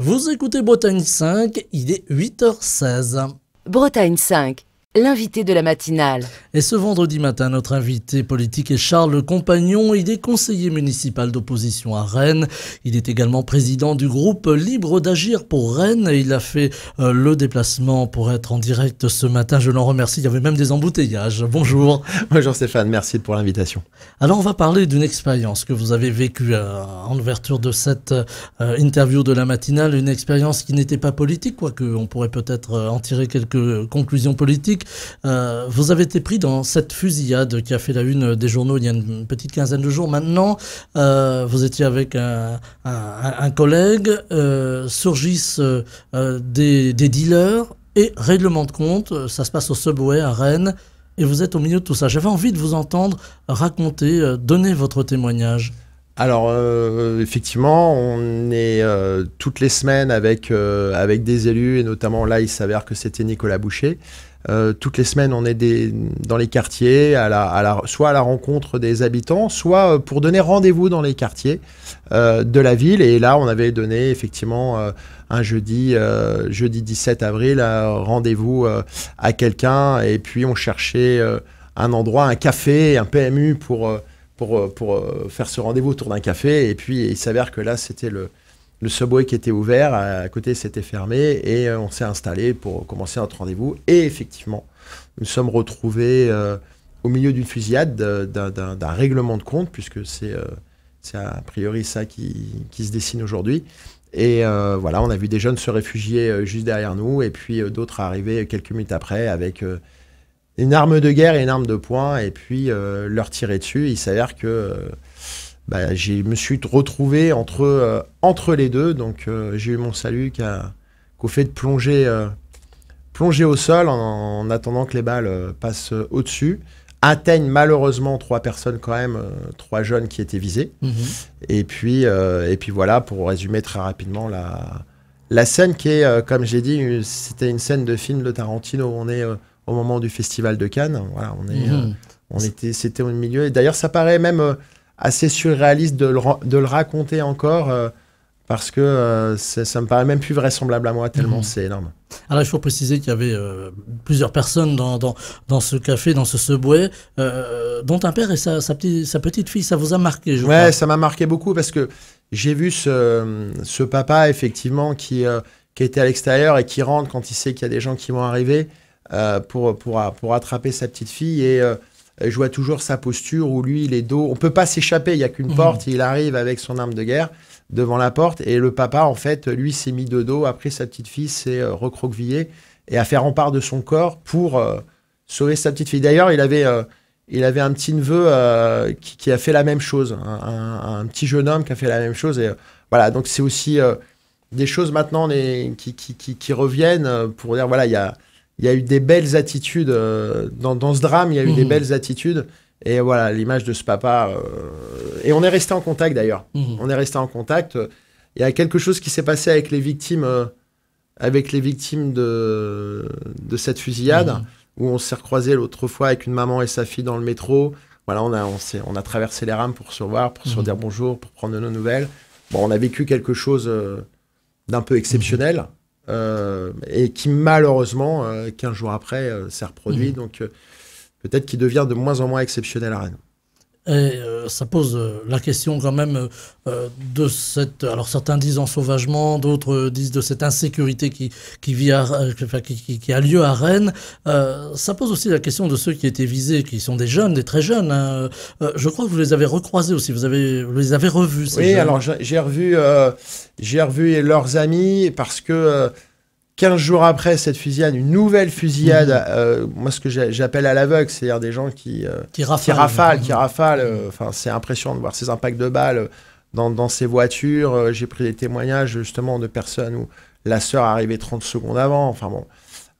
Vous écoutez Bretagne 5, il est 8h16. Bretagne 5, l'invité de la matinale. Et ce vendredi matin, notre invité politique est Charles Compagnon. Il est conseiller municipal d'opposition à Rennes. Il est également président du groupe Libre d'Agir pour Rennes. Et il a fait le déplacement pour être en direct ce matin. Je l'en remercie. Il y avait même des embouteillages. Bonjour. Bonjour Stéphane, merci pour l'invitation. Alors on va parler d'une expérience que vous avez vécue en ouverture de cette interview de la matinale. Une expérience qui n'était pas politique, quoique on pourrait peut-être en tirer quelques conclusions politiques. Vous avez été pris dans cette fusillade qui a fait la une des journaux il y a une petite quinzaine de jours maintenant. Vous étiez avec un collègue, surgissent des dealers et règlement de compte. Ça se passe au Subway à Rennes et vous êtes au milieu de tout ça. J'avais envie de vous entendre raconter, donner votre témoignage. Alors effectivement, on est toutes les semaines avec des élus et notamment là il s'avère que c'était Nicolas Boucher. Toutes les semaines, on est dans les quartiers, soit à la rencontre des habitants, soit pour donner rendez-vous dans les quartiers de la ville. Et là, on avait donné effectivement un jeudi 17 avril, rendez-vous à quelqu'un. Et puis, on cherchait un endroit, un café, un PMU pour faire ce rendez-vous autour d'un café. Et puis, il s'avère que là, c'était le Subway qui était ouvert, à côté c'était fermé et on s'est installé pour commencer notre rendez-vous. Et effectivement, nous sommes retrouvés au milieu d'une fusillade, d'un règlement de compte, puisque c'est a priori ça qui se dessine aujourd'hui. Et voilà, on a vu des jeunes se réfugier juste derrière nous et puis d'autres arriver quelques minutes après avec une arme de guerre et une arme de poing et puis leur tirer dessus. Il s'avère que... je me suis retrouvé entre les deux, donc j'ai eu mon salut qu'au fait de plonger au sol en attendant que les balles passent au-dessus, atteignent malheureusement 3 personnes quand même, 3 jeunes qui étaient visés. Et puis voilà, pour résumer très rapidement la scène qui est, comme j'ai dit, c'était une scène de film de Tarantino. On est au moment du Festival de Cannes, voilà, c'était au milieu, et d'ailleurs ça paraît même... assez surréaliste de le raconter encore parce que ça me paraît même plus vraisemblable à moi tellement c'est énorme. Alors il faut préciser qu'il y avait plusieurs personnes dans ce café, dans ce Subway, dont un père et sa petite fille. Ça vous a marqué, je crois. Ouais, ça m'a marqué beaucoup parce que j'ai vu ce papa effectivement qui était à l'extérieur et qui rentre quand il sait qu'il y a des gens qui vont arriver pour attraper sa petite fille et je vois toujours sa posture où lui, il est dos. On peut pas s'échapper, il n'y a qu'une porte. Il arrive avec son arme de guerre devant la porte. Et le papa, en fait, lui, s'est mis de dos. Après, sa petite fille s'est recroquevillée et a fait rempart de son corps pour sauver sa petite fille. D'ailleurs, il avait un petit neveu qui a fait la même chose. Un petit jeune homme qui a fait la même chose. Et voilà, donc c'est aussi des choses maintenant qui reviennent pour dire, voilà, il y a eu des belles attitudes dans ce drame, il y a eu des belles attitudes. Et voilà, l'image de ce papa. Et on est resté en contact d'ailleurs. On est resté en contact. Il y a quelque chose qui s'est passé avec les victimes de cette fusillade, où on s'est recroisé l'autre fois avec une maman et sa fille dans le métro. Voilà, on a traversé les rames pour se voir, pour se dire bonjour, pour prendre de nos nouvelles. Bon, on a vécu quelque chose d'un peu exceptionnel. Et qui malheureusement 15 jours après s'est reproduit, donc peut-être qu'il devient de moins en moins exceptionnel à Rennes. Et ça pose la question quand même de cette... Alors certains disent ensauvagement, d'autres disent de cette insécurité qui a lieu à Rennes. Ça pose aussi la question de ceux qui étaient visés, qui sont des jeunes, des très jeunes. Hein. Je crois que vous les avez recroisés aussi, vous les avez revus. Ces oui, jeunes. Alors j'ai revu leurs amis parce que 15 jours après cette fusillade, une nouvelle fusillade, moi ce que j'appelle à l'aveugle, c'est-à-dire des gens qui rafalent. Enfin, c'est impressionnant de voir ces impacts de balles dans ces voitures. J'ai pris des témoignages justement de personnes où la sœur arrivait 30 secondes avant. Enfin bon,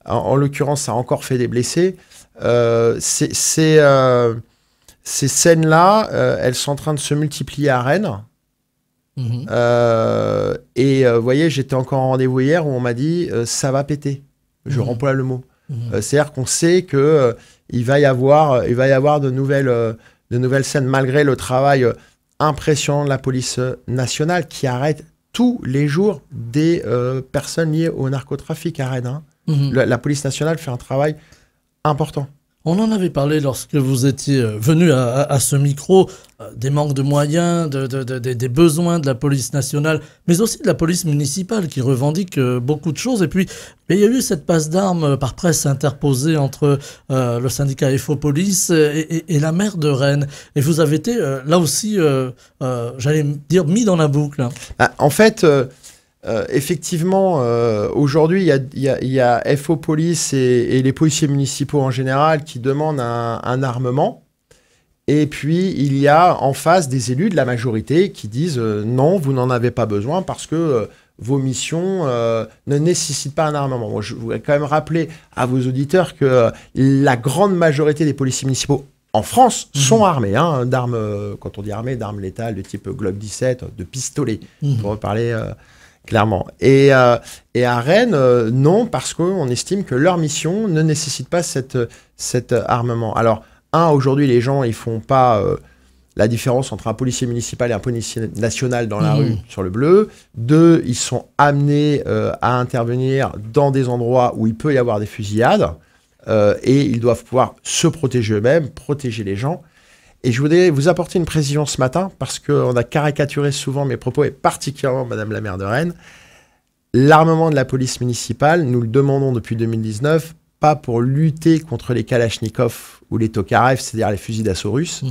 en l'occurrence, ça a encore fait des blessés. Ces scènes-là, elles sont en train de se multiplier à Rennes. Vous voyez, j'étais encore en rendez-vous hier où on m'a dit ça va péter. Je remplis le mot. C'est-à-dire qu'on sait que il va y avoir de nouvelles scènes malgré le travail impressionnant de la police nationale qui arrête tous les jours des personnes liées au narcotrafic à Rennes. Hein. La police nationale fait un travail important. On en avait parlé lorsque vous étiez venu à ce micro, des manques de moyens, des besoins de la police nationale, mais aussi de la police municipale qui revendique beaucoup de choses. Et puis, il y a eu cette passe d'armes par presse interposée entre le syndicat FO Police et la maire de Rennes. Et vous avez été, là aussi, j'allais dire, mis dans la boucle. En fait... effectivement, aujourd'hui, il y a FO Police et les policiers municipaux en général qui demandent un armement. Et puis, il y a en face des élus de la majorité qui disent non, vous n'en avez pas besoin parce que vos missions ne nécessitent pas un armement. Moi, je voudrais quand même rappeler à vos auditeurs que la grande majorité des policiers municipaux en France sont armés, hein, d'armes, quand on dit armés, d'armes létales de type Glock 17, de pistolets, pour reparler... clairement. Et à Rennes, non, parce qu'on estime que leur mission ne nécessite pas cet armement. Alors, aujourd'hui, les gens, ils font pas la différence entre un policier municipal et un policier national dans la rue sur le bleu. 2, ils sont amenés à intervenir dans des endroits où il peut y avoir des fusillades et ils doivent pouvoir se protéger eux-mêmes, protéger les gens. Et je voudrais vous apporter une précision ce matin, parce qu'on a caricaturé souvent mes propos, et particulièrement Madame la maire de Rennes. L'armement de la police municipale, nous le demandons depuis 2019, pas pour lutter contre les Kalachnikov ou les Tokarev, c'est-à-dire les fusils d'assaut russes.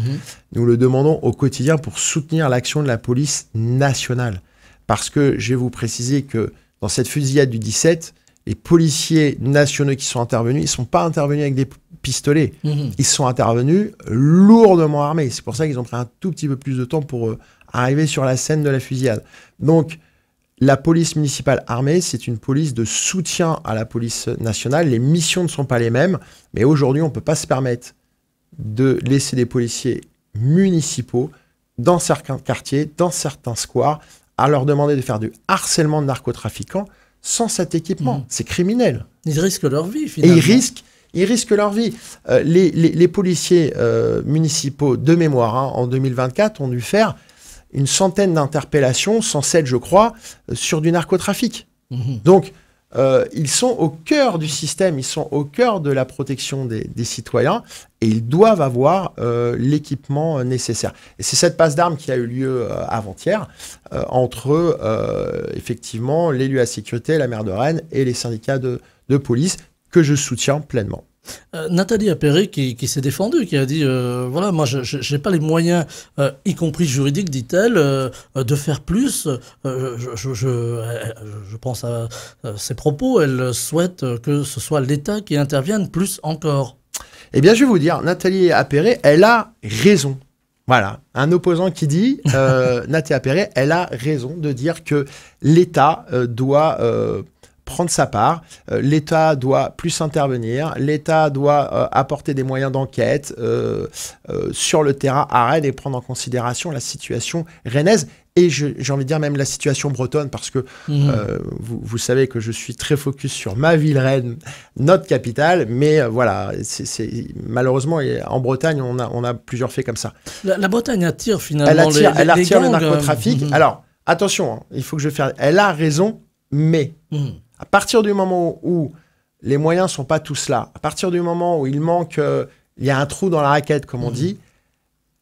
Nous le demandons au quotidien pour soutenir l'action de la police nationale. Parce que je vais vous préciser que dans cette fusillade du 17, les policiers nationaux qui sont intervenus, ils ne sont pas intervenus avec des pistolets. Ils sont intervenus lourdement armés. C'est pour ça qu'ils ont pris un tout petit peu plus de temps pour arriver sur la scène de la fusillade. Donc, la police municipale armée, c'est une police de soutien à la police nationale. Les missions ne sont pas les mêmes, mais aujourd'hui, on ne peut pas se permettre de laisser des policiers municipaux dans certains quartiers, dans certains squares, à leur demander de faire du harcèlement de narcotrafiquants sans cet équipement. C'est criminel. Ils risquent leur vie, finalement. Et ils risquent leur vie. Les policiers municipaux, de mémoire, hein, en 2024, ont dû faire une centaine d'interpellations, 107 je crois, sur du narcotrafic. Donc, ils sont au cœur du système, ils sont au cœur de la protection des citoyens et ils doivent avoir l'équipement nécessaire. Et c'est cette passe d'armes qui a eu lieu avant-hier entre, effectivement, l'élu à la sécurité, la maire de Rennes et les syndicats de police que je soutiens pleinement. Nathalie Appéré qui s'est défendue, qui a dit voilà, moi je n'ai pas les moyens, y compris juridiques, dit-elle, de faire plus. Je pense à ses propos. Elle souhaite que ce soit l'État qui intervienne plus encore. Eh bien, je vais vous dire, Nathalie Appéré, elle a raison. Voilà, un opposant qui dit, Nathalie Appéré, elle a raison de dire que l'État doit... prendre sa part, l'État doit plus intervenir, l'État doit apporter des moyens d'enquête sur le terrain à Rennes et prendre en considération la situation rennaise et j'ai envie de dire même la situation bretonne parce que vous savez que je suis très focus sur ma ville Rennes, notre capitale, mais voilà, malheureusement en Bretagne on a plusieurs faits comme ça. La Bretagne attire finalement elle attire les le gangs, narcotrafic. Alors attention, hein, il faut que je fasse. Elle a raison, mais à partir du moment où les moyens ne sont pas tous là, à partir du moment où il manque, il y a un trou dans la raquette, comme on dit,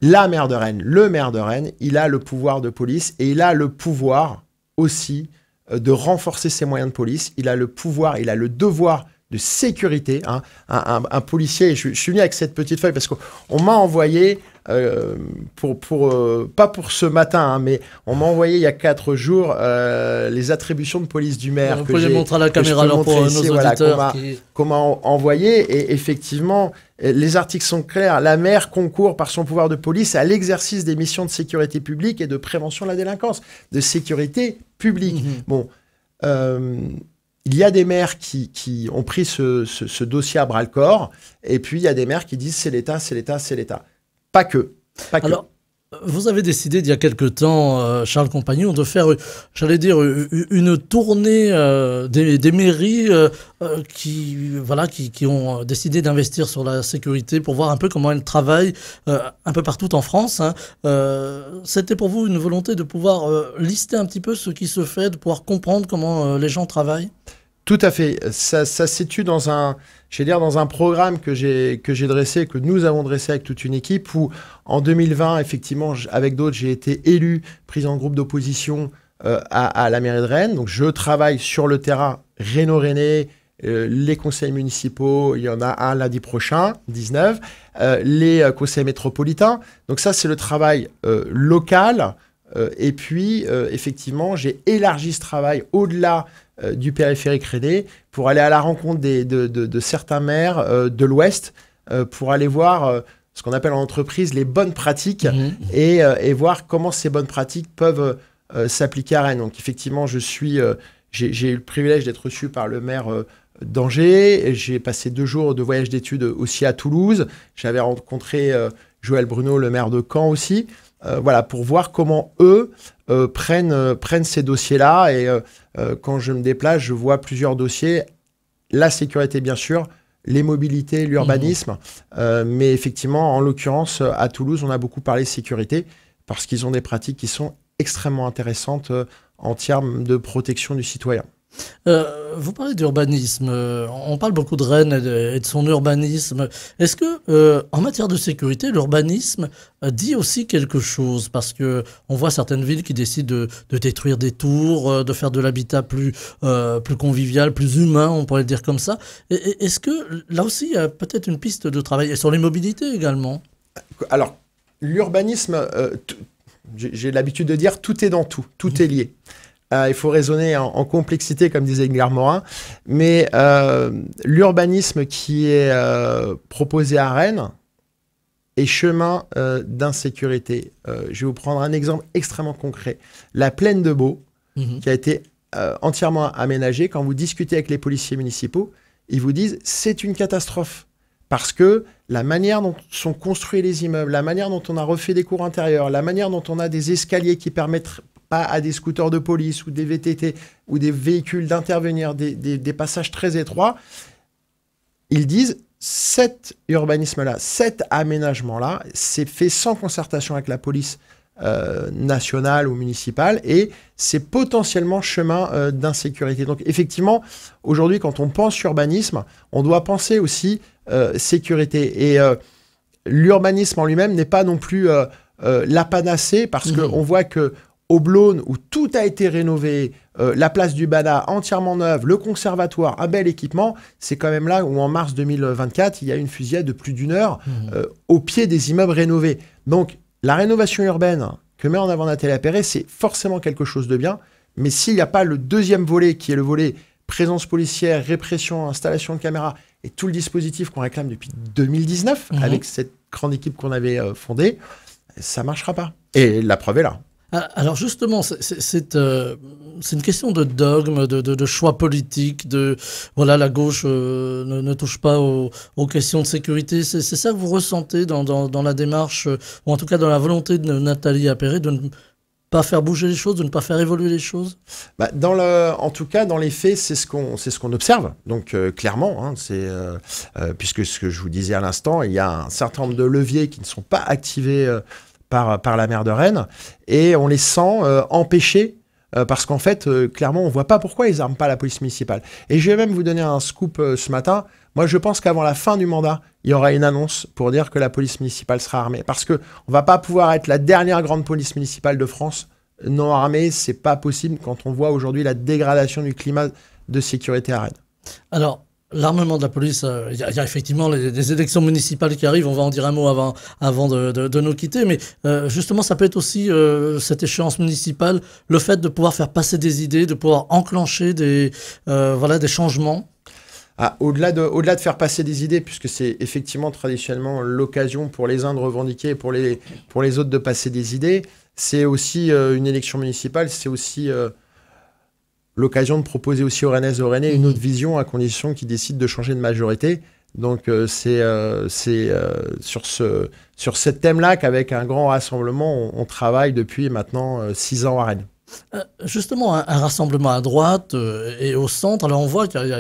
la maire de Rennes, le maire de Rennes, il a le pouvoir de police et il a le pouvoir aussi de renforcer ses moyens de police. Il a le pouvoir, il a le devoir de sécurité. Hein. Un policier, je suis venu avec cette petite feuille parce qu'on m'a envoyé, pas pour ce matin, hein, mais on m'a envoyé il y a 4 jours les attributions de police du maire. Vous pouvez les montrer à la caméra alors pour nos auditeurs. Qu'on m'a envoyé et effectivement, les articles sont clairs. La maire concourt par son pouvoir de police à l'exercice des missions de sécurité publique et de prévention de la délinquance, de sécurité publique. Bon. Il y a des maires qui ont pris ce dossier à bras-le-corps, et puis il y a des maires qui disent c'est l'État, c'est l'État, c'est l'État. Pas que. Alors, Vous avez décidé il y a quelque temps, Charles Compagnon, de faire, j'allais dire, une tournée des mairies qui ont décidé d'investir sur la sécurité pour voir un peu comment elles travaillent un peu partout en France. Hein. C'était pour vous une volonté de pouvoir lister un petit peu ce qui se fait, de pouvoir comprendre comment les gens travaillent? Tout à fait. Ça se situe dans dans un programme que j'ai dressé, que nous avons dressé avec toute une équipe, où en 2020, effectivement, avec d'autres, j'ai été élu président de groupe d'opposition à la mairie de Rennes. Donc, je travaille sur le terrain, Rhénaux-Rennais, les conseils municipaux, il y en a un lundi prochain, 19, les conseils métropolitains. Donc ça, c'est le travail local. Et puis, effectivement, j'ai élargi ce travail au-delà du périphérique rennais pour aller à la rencontre de certains maires de l'Ouest pour aller voir ce qu'on appelle en entreprise les bonnes pratiques et voir comment ces bonnes pratiques peuvent s'appliquer à Rennes. Donc, effectivement, j'ai eu le privilège d'être reçu par le maire d'Angers. J'ai passé 2 jours de voyage d'études aussi à Toulouse. J'avais rencontré Joël Bruno, le maire de Caen aussi. Voilà, pour voir comment eux prennent ces dossiers-là. Et quand je me déplace, je vois plusieurs dossiers. La sécurité, bien sûr, les mobilités, l'urbanisme. Mais effectivement, en l'occurrence, à Toulouse, on a beaucoup parlé sécurité parce qu'ils ont des pratiques qui sont extrêmement intéressantes en termes de protection du citoyen. Vous parlez d'urbanisme, on parle beaucoup de Rennes et de son urbanisme. Est-ce que, en matière de sécurité, l'urbanisme dit aussi quelque chose? Parce que on voit certaines villes qui décident de détruire des tours, de faire de l'habitat plus convivial, plus humain, on pourrait le dire comme ça. Est-ce que là aussi, il y a peut-être une piste de travail, et sur les mobilités également? Alors, l'urbanisme, j'ai l'habitude de dire, tout est dans tout, tout est lié. Il faut raisonner en complexité, comme disait Edgar Morin. Mais l'urbanisme qui est proposé à Rennes est chemin d'insécurité. Je vais vous prendre un exemple extrêmement concret. La plaine de Beau, qui a été entièrement aménagée. Quand vous discutez avec les policiers municipaux, ils vous disent c'est une catastrophe. Parce que la manière dont sont construits les immeubles, la manière dont on a refait des cours intérieurs, la manière dont on a des escaliers qui permettent pas à des scooters de police ou des VTT ou des véhicules d'intervenir, des passages très étroits, ils disent cet urbanisme-là, cet aménagement-là, c'est fait sans concertation avec la police nationale ou municipale et c'est potentiellement chemin d'insécurité. Donc effectivement, aujourd'hui, quand on pense urbanisme, on doit penser aussi sécurité. Et l'urbanisme en lui-même n'est pas non plus la panacée parce qu'on voit que au Blône, où tout a été rénové, la place du Bana entièrement neuve, le conservatoire, un bel équipement, c'est quand même là où en mars 2024, il y a une fusillade de plus d'1 heure au pied des immeubles rénovés. Donc la rénovation urbaine que met en avant Nathalie Appéré, c'est forcément quelque chose de bien, mais s'il n'y a pas le deuxième volet, qui est le volet présence policière, répression, installation de caméras, et tout le dispositif qu'on réclame depuis 2019, avec cette grande équipe qu'on avait fondée, ça ne marchera pas. Et la preuve est là. Alors justement, c'est une question de dogme, de choix politique, voilà, la gauche ne touche pas aux questions de sécurité. C'est ça que vous ressentez dans la démarche, ou en tout cas dans la volonté de Nathalie Appéré de ne pas faire bouger les choses, de ne pas faire évoluer les choses? En tout cas, dans les faits, c'est ce qu'on observe. Donc clairement, hein, puisque ce que je vous disais à l'instant, il y a un certain nombre de leviers qui ne sont pas activés par la maire de Rennes, et on les sent empêchés, parce qu'en fait, clairement, on ne voit pas pourquoi ils n'arment pas la police municipale. Et je vais même vous donner un scoop ce matin. Moi, je pense qu'avant la fin du mandat, il y aura une annonce pour dire que la police municipale sera armée. Parce qu'on ne va pas pouvoir être la dernière grande police municipale de France non armée. Ce n'est pas possible quand on voit aujourd'hui la dégradation du climat de sécurité à Rennes. Alors, l'armement de la police, il y a effectivement les élections municipales qui arrivent, on va en dire un mot avant de nous quitter, mais justement ça peut être aussi cette échéance municipale, le fait de pouvoir faire passer des idées, de pouvoir enclencher des changements. Au-delà de faire passer des idées, puisque c'est effectivement traditionnellement l'occasion pour les uns de revendiquer et pour les autres de passer des idées, c'est aussi une élection municipale, c'est aussi l'occasion de proposer aussi aux Rennaises et aux Rennais une autre vision à condition qu'ils décident de changer de majorité. Donc c'est sur ce thème-là qu'avec un grand rassemblement, on travaille depuis maintenant 6 ans à Rennes. Justement, un rassemblement à droite et au centre, alors on voit qu'il y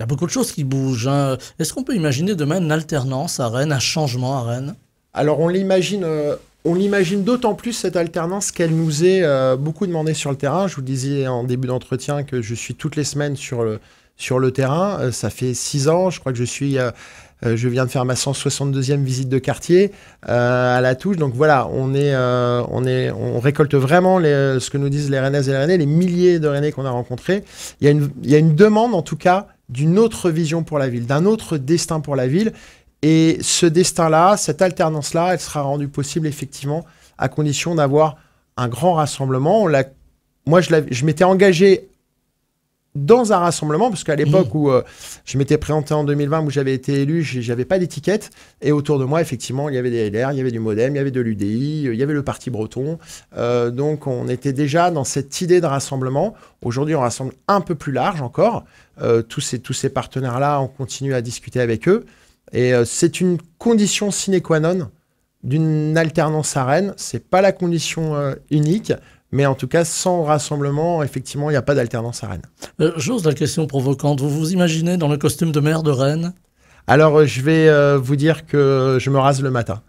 a beaucoup de choses qui bougent, hein. Est-ce qu'on peut imaginer demain une alternance à Rennes, un changement à Rennes? Alors on l'imagine d'autant plus cette alternance qu'elle nous est beaucoup demandée sur le terrain. Je vous disais en début d'entretien que je suis toutes les semaines sur le terrain. Ça fait 6 ans, je crois que je viens de faire ma 162e visite de quartier à La Touche. Donc voilà, on récolte vraiment ce que nous disent les Rennaises et les Rennais, les milliers de Rennais qu'on a rencontrés. Il y a une demande, en tout cas, d'une autre vision pour la ville, d'un autre destin pour la ville. Et ce destin-là, cette alternance-là, elle sera rendue possible, effectivement, à condition d'avoir un grand rassemblement. Moi, je m'étais engagé dans un rassemblement, parce qu'à l'époque où je m'étais présenté en 2020, où j'avais été élu, j'avais pas d'étiquette. Et autour de moi, effectivement, il y avait des LR, il y avait du Modem, il y avait de l'UDI, il y avait le Parti breton. Donc, on était déjà dans cette idée de rassemblement. Aujourd'hui, on rassemble un peu plus large encore. Tous ces partenaires-là, on continue à discuter avec eux. Et c'est une condition sine qua non d'une alternance à Rennes. C'est pas la condition unique. Mais en tout cas, sans rassemblement, effectivement, il n'y a pas d'alternance à Rennes. J'ose la question provocante. Vous vous imaginez dans le costume de maire de Rennes? Alors, je vais vous dire que je me rase le matin.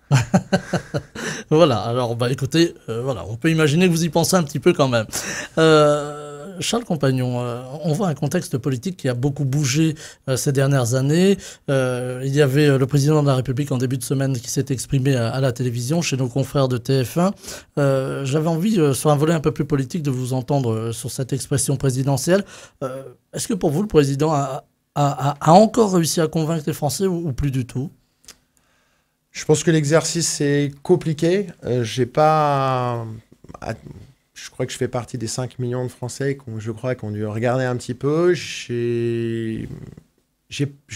Voilà, alors écoutez, voilà, on peut imaginer que vous y pensez un petit peu quand même. Charles Compagnon, on voit un contexte politique qui a beaucoup bougé ces dernières années. Il y avait le président de la République en début de semaine qui s'est exprimé à la télévision chez nos confrères de TF1. J'avais envie, sur un volet un peu plus politique, de vous entendre sur cette expression présidentielle. Est-ce que pour vous, le président a encore réussi à convaincre les Français ou plus du tout? Je pense que l'exercice est compliqué. Je crois que je fais partie des 5 millions de Français je crois qu'on dû regarder un petit peu. Je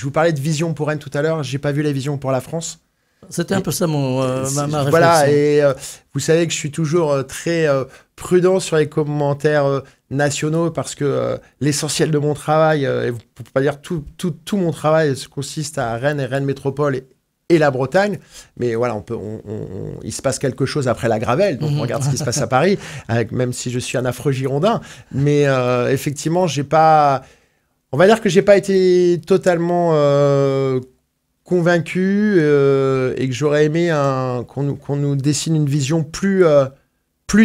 vous parlais de vision pour Rennes tout à l'heure. J'ai pas vu la vision pour la France. C'était un peu ça ma réflexion. Voilà, et vous savez que je suis toujours très prudent sur les commentaires nationaux parce que l'essentiel de mon travail, pour pas dire tout mon travail, consiste à Rennes et Rennes Métropole et la Bretagne, mais voilà, il se passe quelque chose après la Gravelle, donc on regarde ce qui se passe à Paris, même si je suis un affreux Girondin, mais effectivement, on va dire que j'ai pas été totalement convaincu et que j'aurais aimé qu'on nous dessine une vision plus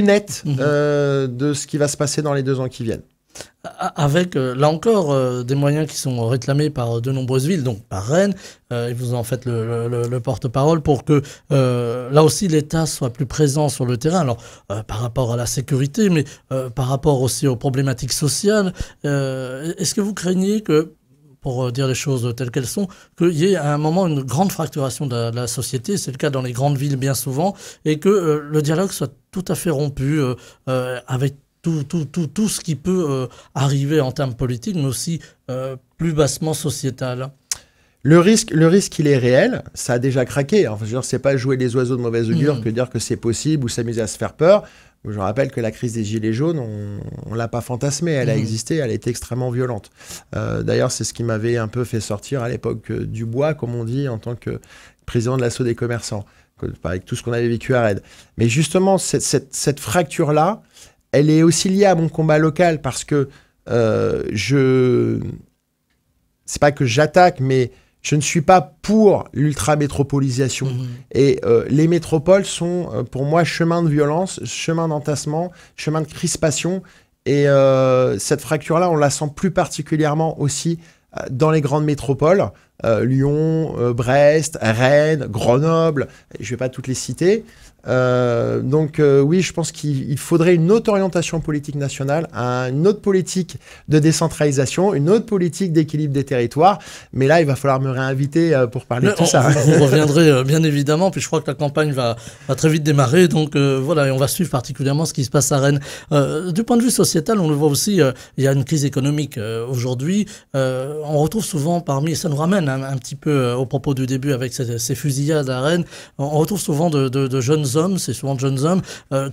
nette de ce qui va se passer dans les 2 ans qui viennent. Avec, là encore, des moyens qui sont réclamés par de nombreuses villes, donc par Rennes, et vous en faites le porte-parole pour que, là aussi, l'État soit plus présent sur le terrain, alors par rapport à la sécurité, mais par rapport aussi aux problématiques sociales. Est-ce que vous craignez que, pour dire les choses telles qu'elles sont, qu'il y ait à un moment une grande fracturation de la société, c'est le cas dans les grandes villes bien souvent, et que le dialogue soit tout à fait rompu avec tout ce qui peut arriver en termes politiques, mais aussi plus bassement sociétal? Le risque, il est réel. Ça a déjà craqué. Enfin, je veux dire, c'est pas jouer les oiseaux de mauvaise augure que dire que c'est possible ou s'amuser à se faire peur. Je rappelle que la crise des Gilets jaunes, on l'a pas fantasmée. Elle a existé, elle a été extrêmement violente. D'ailleurs, c'est ce qui m'avait un peu fait sortir à l'époque du bois, comme on dit, en tant que président de l'Asso des commerçants, avec tout ce qu'on avait vécu à Rennes. Mais justement, cette fracture-là, elle est aussi liée à mon combat local parce que c'est pas que j'attaque, mais je ne suis pas pour l'ultra-métropolisation. Et les métropoles sont, pour moi, chemin de violence, chemin d'entassement, chemin de crispation. Et cette fracture-là, on la sent plus particulièrement aussi dans les grandes métropoles, Lyon, Brest, Rennes, Grenoble, je ne vais pas toutes les citer. Donc oui, je pense qu'il faudrait une autre orientation politique nationale, une autre politique de décentralisation, une autre politique d'équilibre des territoires. Mais là, il va falloir me réinviter pour parler de tout ça. Vous reviendrez bien évidemment, puis je crois que la campagne va très vite démarrer. Donc voilà, et on va suivre particulièrement ce qui se passe à Rennes. Du point de vue sociétal, on le voit aussi, il y a une crise économique aujourd'hui. On retrouve souvent parmi, ça nous ramène un petit peu au propos du début avec ces fusillades à Rennes, on retrouve souvent de jeunes hommes, c'est souvent de jeunes hommes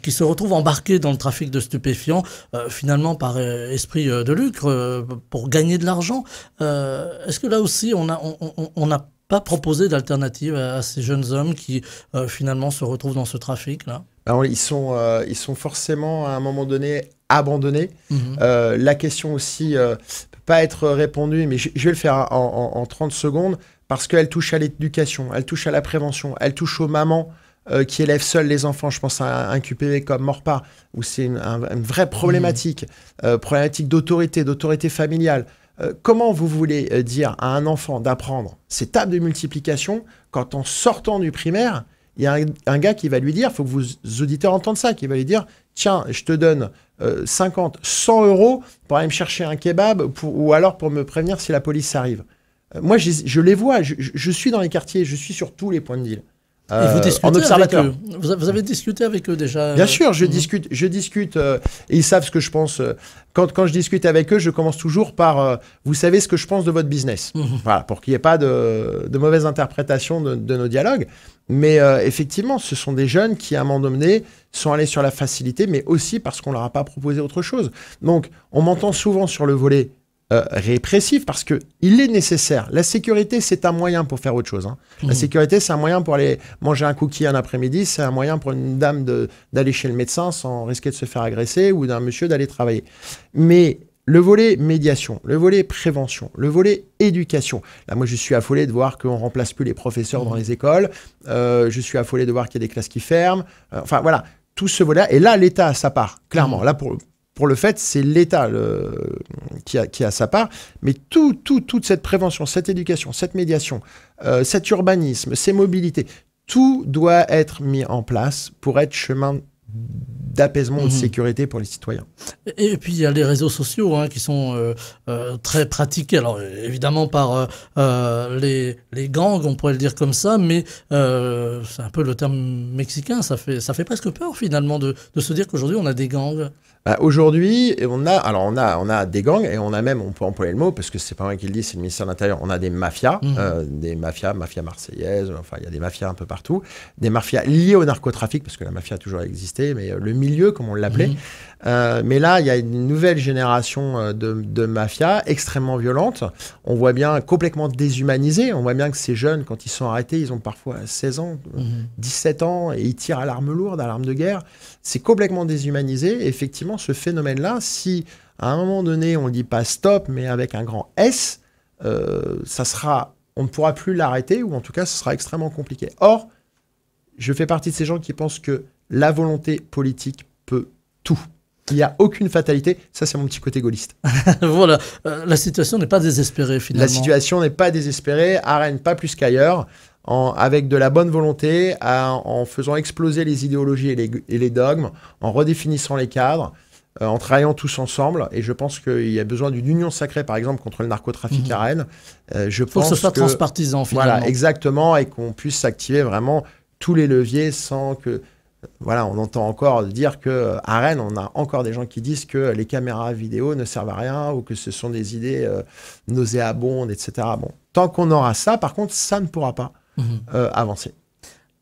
qui se retrouvent embarqués dans le trafic de stupéfiants, finalement par esprit de lucre, pour gagner de l'argent. Est-ce que là aussi on a pas proposer d'alternative à ces jeunes hommes qui finalement se retrouvent dans ce trafic-là? Alors, ils sont forcément à un moment donné abandonnés. La question aussi peut pas être répondue, mais je vais le faire en 30 secondes, parce qu'elle touche à l'éducation, elle touche à la prévention, elle touche aux mamans qui élèvent seuls les enfants. Je pense à un QPV comme Morpa, où c'est une vraie problématique, problématique d'autorité familiale. Comment vous voulez dire à un enfant d'apprendre ces tables de multiplication quand en sortant du primaire, il y a un gars qui va lui dire, il faut que vos auditeurs entendent ça, qui va lui dire, tiens, je te donne 50, 100 euros pour aller me chercher un kebab ou alors pour me prévenir si la police arrive. Moi, je les vois, je suis dans les quartiers, je suis sur tous les points de deal. Et vous discutez en observateur. avec eux. Vous avez discuté avec eux déjà? Bien sûr, je discute. Et ils savent ce que je pense. Quand je discute avec eux, je commence toujours par vous savez ce que je pense de votre business. Voilà, pour qu'il n'y ait pas de mauvaise interprétation de nos dialogues. Mais effectivement, ce sont des jeunes qui, à un moment donné, sont allés sur la facilité, mais aussi parce qu'on ne leur a pas proposé autre chose. Donc, on m'entend souvent sur le volet répressif, parce qu'il est nécessaire. La sécurité, c'est un moyen pour faire autre chose. La sécurité, c'est un moyen pour aller manger un cookie un après-midi, c'est un moyen pour une dame d'aller chez le médecin sans risquer de se faire agresser, ou d'un monsieur d'aller travailler. Mais le volet médiation, le volet prévention, le volet éducation. Là, moi, je suis affolé de voir qu'on ne remplace plus les professeurs dans les écoles. Je suis affolé de voir qu'il y a des classes qui ferment. Enfin, voilà, tout ce volet. Et là, l'État a sa part, clairement. Là, pour le fait, c'est l'État qui a sa part. Mais toute cette prévention, cette éducation, cette médiation, cet urbanisme, ces mobilités, tout doit être mis en place pour être chemin d'apaisement ou de sécurité pour les citoyens. Et puis il y a les réseaux sociaux qui sont très pratiqués. Alors évidemment par les gangs, on pourrait le dire comme ça, mais c'est un peu le terme mexicain. Ça fait presque peur finalement de se dire qu'aujourd'hui on a des gangs. Aujourd'hui, on a des gangs, et on a même, on peut employer le mot, parce que c'est pas moi qui le dis, c'est le ministère de l'Intérieur, on a des mafias, mafias marseillaises, enfin il y a des mafias un peu partout, des mafias liées au narcotrafic, parce que la mafia a toujours existé, mais le milieu, comme on l'appelait. Mais là, il y a une nouvelle génération de mafias extrêmement violentes. On voit bien complètement déshumanisées. On voit bien que ces jeunes, quand ils sont arrêtés, ils ont parfois 16 ans, 17 ans, et ils tirent à l'arme lourde, à l'arme de guerre. C'est complètement déshumanisé. Et effectivement, ce phénomène-là, si à un moment donné, on ne dit pas stop, mais avec un grand S, on ne pourra plus l'arrêter, ou en tout cas, ce sera extrêmement compliqué. Or, je fais partie de ces gens qui pensent que la volonté politique peut tout. Il n'y a aucune fatalité. Ça, c'est mon petit côté gaulliste. Voilà. La situation n'est pas désespérée, finalement. La situation n'est pas désespérée. À Rennes, pas plus qu'ailleurs. Avec de la bonne volonté, en faisant exploser les idéologies et les dogmes, en redéfinissant les cadres, en travaillant tous ensemble. Et je pense qu'il y a besoin d'une union sacrée, par exemple, contre le narcotrafic à Rennes. Il faut que ce soit transpartisan, finalement. Voilà, exactement. Et qu'on puisse activer vraiment tous les leviers sans que... Voilà, on entend encore dire qu'à Rennes, on a encore des gens qui disent que les caméras vidéo ne servent à rien, ou que ce sont des idées nauséabondes, etc. Bon, tant qu'on aura ça, par contre, ça ne pourra pas avancer.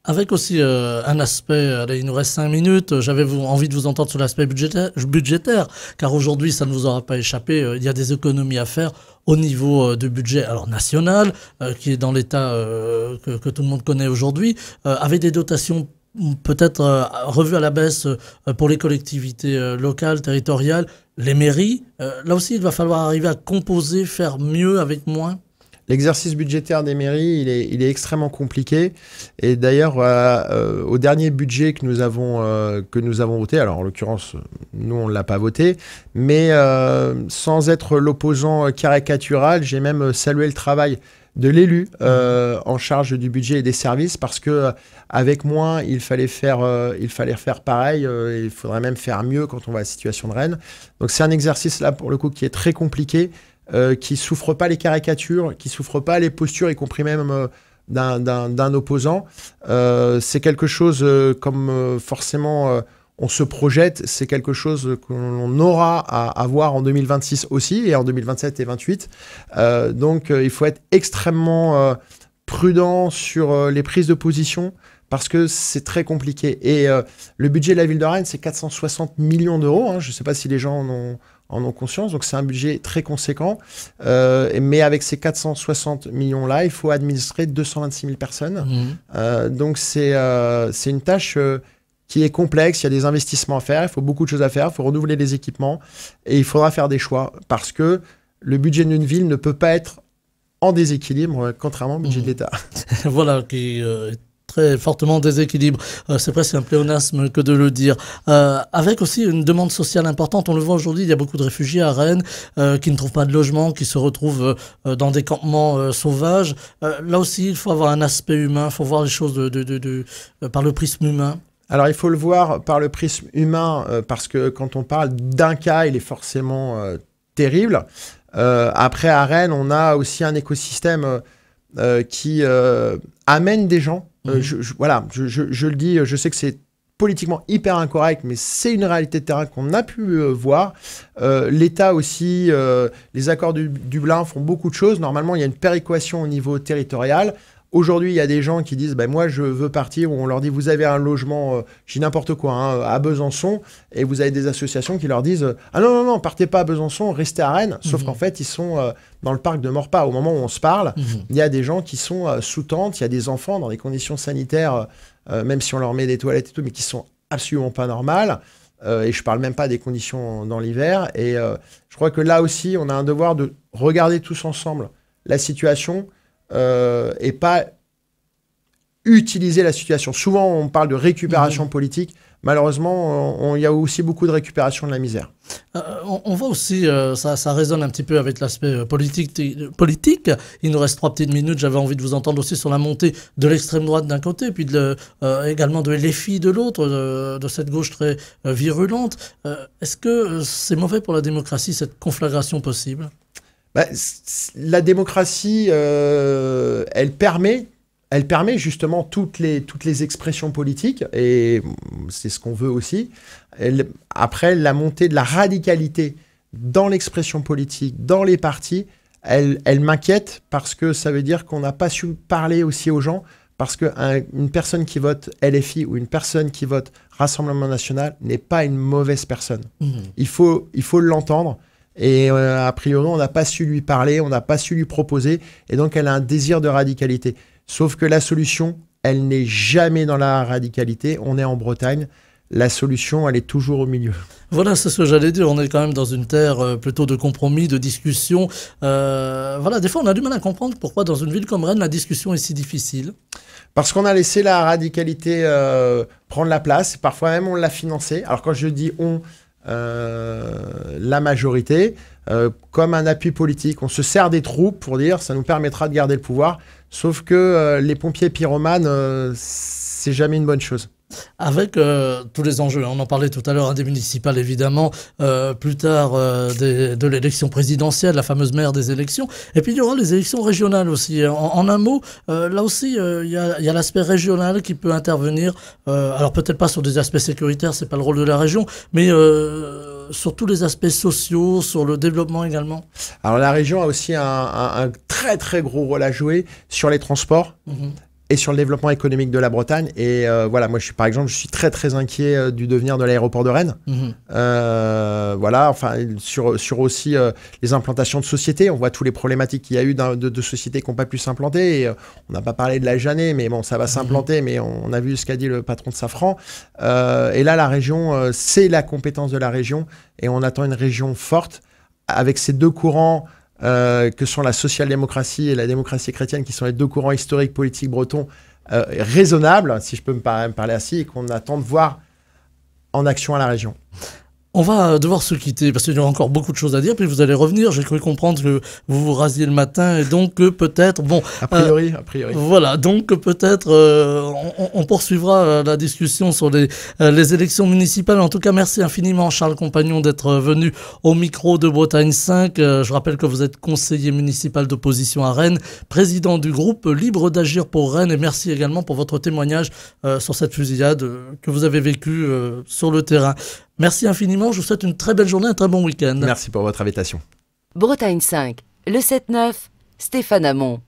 Avec aussi un aspect, allez, il nous reste 5 minutes, j'avais envie de vous entendre sur l'aspect budgétaire, car aujourd'hui, ça ne vous aura pas échappé, il y a des économies à faire au niveau du budget national, qui est dans l'état que tout le monde connaît aujourd'hui, avec des dotations peut-être revues à la baisse pour les collectivités locales, territoriales, les mairies. Là aussi, il va falloir arriver à composer, faire mieux avec moins. L'exercice budgétaire des mairies, il est extrêmement compliqué. Et d'ailleurs, au dernier budget que nous avons voté, alors en l'occurrence, nous, on ne l'a pas voté, mais sans être l'opposant caricatural, j'ai même salué le travail de l'élu en charge du budget et des services, parce que avec moins, il fallait faire pareil. Il faudrait même faire mieux quand on voit la situation de Rennes. Donc c'est un exercice là, pour le coup, qui est très compliqué. Qui souffre pas les caricatures, qui souffre pas les postures, y compris même d'un opposant. C'est quelque chose comme forcément on se projette, c'est quelque chose qu'on aura à voir en 2026 aussi, et en 2027 et 2028. Donc il faut être extrêmement prudent sur les prises de position, parce que c'est très compliqué. Et le budget de la ville de Rennes, c'est 460 millions d'euros. Je ne sais pas si les gens en ont conscience. Donc c'est un budget très conséquent. Mais avec ces 460 millions-là, il faut administrer 226 000 personnes. Donc c'est une tâche qui est complexe. Il y a des investissements à faire, il faut beaucoup de choses à faire, il faut renouveler les équipements et il faudra faire des choix parce que le budget d'une ville ne peut pas être en déséquilibre, contrairement au budget de l'État. Voilà, qui est très fortement déséquilibre. C'est presque un pléonasme que de le dire. Avec aussi une demande sociale importante. On le voit aujourd'hui, il y a beaucoup de réfugiés à Rennes qui ne trouvent pas de logement, qui se retrouvent dans des campements sauvages. Là aussi, il faut avoir un aspect humain, il faut voir les choses par le prisme humain. Alors, il faut le voir par le prisme humain parce que quand on parle d'un cas, il est forcément terrible. Après, à Rennes, on a aussi un écosystème qui amène des gens. Je le dis, je sais que c'est politiquement hyper incorrect, mais c'est une réalité de terrain qu'on a pu voir. L'État aussi, les accords du Dublin font beaucoup de choses. Normalement, il y a une péréquation au niveau territorial. Aujourd'hui, il y a des gens qui disent moi, je veux partir, ou on leur dit vous avez un logement, je dis n'importe quoi, à Besançon, et vous avez des associations qui leur disent ah non, partez pas à Besançon, restez à Rennes. Sauf qu'en fait, ils sont dans le parc de Maurepas. Au moment où on se parle, il y a des gens qui sont sous tente, il y a des enfants dans des conditions sanitaires, même si on leur met des toilettes et tout, mais qui sont absolument pas normales. Et je parle même pas des conditions dans l'hiver. Et je crois que là aussi, on a un devoir de regarder tous ensemble la situation. Et pas utiliser la situation. Souvent, on parle de récupération politique. Malheureusement, il y a aussi beaucoup de récupération de la misère. On voit aussi, ça résonne un petit peu avec l'aspect politique. Il nous reste 3 petites minutes. J'avais envie de vous entendre aussi sur la montée de l'extrême droite d'un côté, puis également de LFI de l'autre, de cette gauche très virulente. Est-ce que c'est mauvais pour la démocratie, cette conflagration possible ? La démocratie, elle permet justement toutes les expressions politiques, et c'est ce qu'on veut aussi. Après, la montée de la radicalité dans l'expression politique, dans les partis, elle m'inquiète parce que ça veut dire qu'on n'a pas su parler aussi aux gens, parce qu'une personne qui vote LFI ou une personne qui vote Rassemblement National n'est pas une mauvaise personne. Il faut l'entendre. Et a priori, on n'a pas su lui parler, on n'a pas su lui proposer, et donc elle a un désir de radicalité. Sauf que la solution, elle n'est jamais dans la radicalité. On est en Bretagne, la solution, elle est toujours au milieu. Voilà, c'est ce que j'allais dire. On est quand même dans une terre plutôt de compromis, de discussion. Voilà, des fois, on a du mal à comprendre pourquoi dans une ville comme Rennes, la discussion est si difficile. Parce qu'on a laissé la radicalité prendre la place, parfois même on l'a financée. Alors quand je dis on... la majorité, comme un appui politique. On se sert des troupes pour dire ça nous permettra de garder le pouvoir. Sauf que les pompiers pyromanes, c'est jamais une bonne chose. Avec tous les enjeux, on en parlait tout à l'heure, des municipales évidemment, plus tard de l'élection présidentielle, la fameuse mère des élections, et puis il y aura les élections régionales aussi. En un mot, là aussi, il y a l'aspect régional qui peut intervenir, alors peut-être pas sur des aspects sécuritaires, c'est pas le rôle de la région, mais sur tous les aspects sociaux, sur le développement également. Alors la région a aussi un très très gros rôle à jouer sur les transports. Et sur le développement économique de la Bretagne. Et voilà, moi, par exemple, je suis très, très inquiet du devenir de l'aéroport de Rennes. Voilà, enfin, sur aussi les implantations de sociétés. On voit tous les problématiques qu'il y a eu de sociétés qui n'ont pas pu s'implanter. Et, on n'a pas parlé de la Jeannet, mais bon, ça va s'implanter. Mais on a vu ce qu'a dit le patron de Safran. Et là, la région, c'est la compétence de la région. Et on attend une région forte avec ces deux courants que sont la social-démocratie et la démocratie chrétienne, qui sont les deux courants historiques politiques bretons raisonnables, si je peux me parler ainsi, et qu'on attend de voir en action à la région. On va devoir se quitter parce qu'il y aura encore beaucoup de choses à dire, puis vous allez revenir. J'ai cru comprendre que vous vous rasiez le matin et donc peut-être... Bon, a priori. Voilà, donc peut-être on poursuivra la discussion sur les élections municipales. En tout cas, merci infiniment Charles Compagnon d'être venu au micro de Bretagne 5. Je rappelle que vous êtes conseiller municipal d'opposition à Rennes, président du groupe Libre d'Agir pour Rennes, et merci également pour votre témoignage sur cette fusillade que vous avez vécue sur le terrain. Merci infiniment, je vous souhaite une très belle journée, un très bon week-end. Merci pour votre invitation. Bretagne 5, le 7-9, Stéphane Hamon.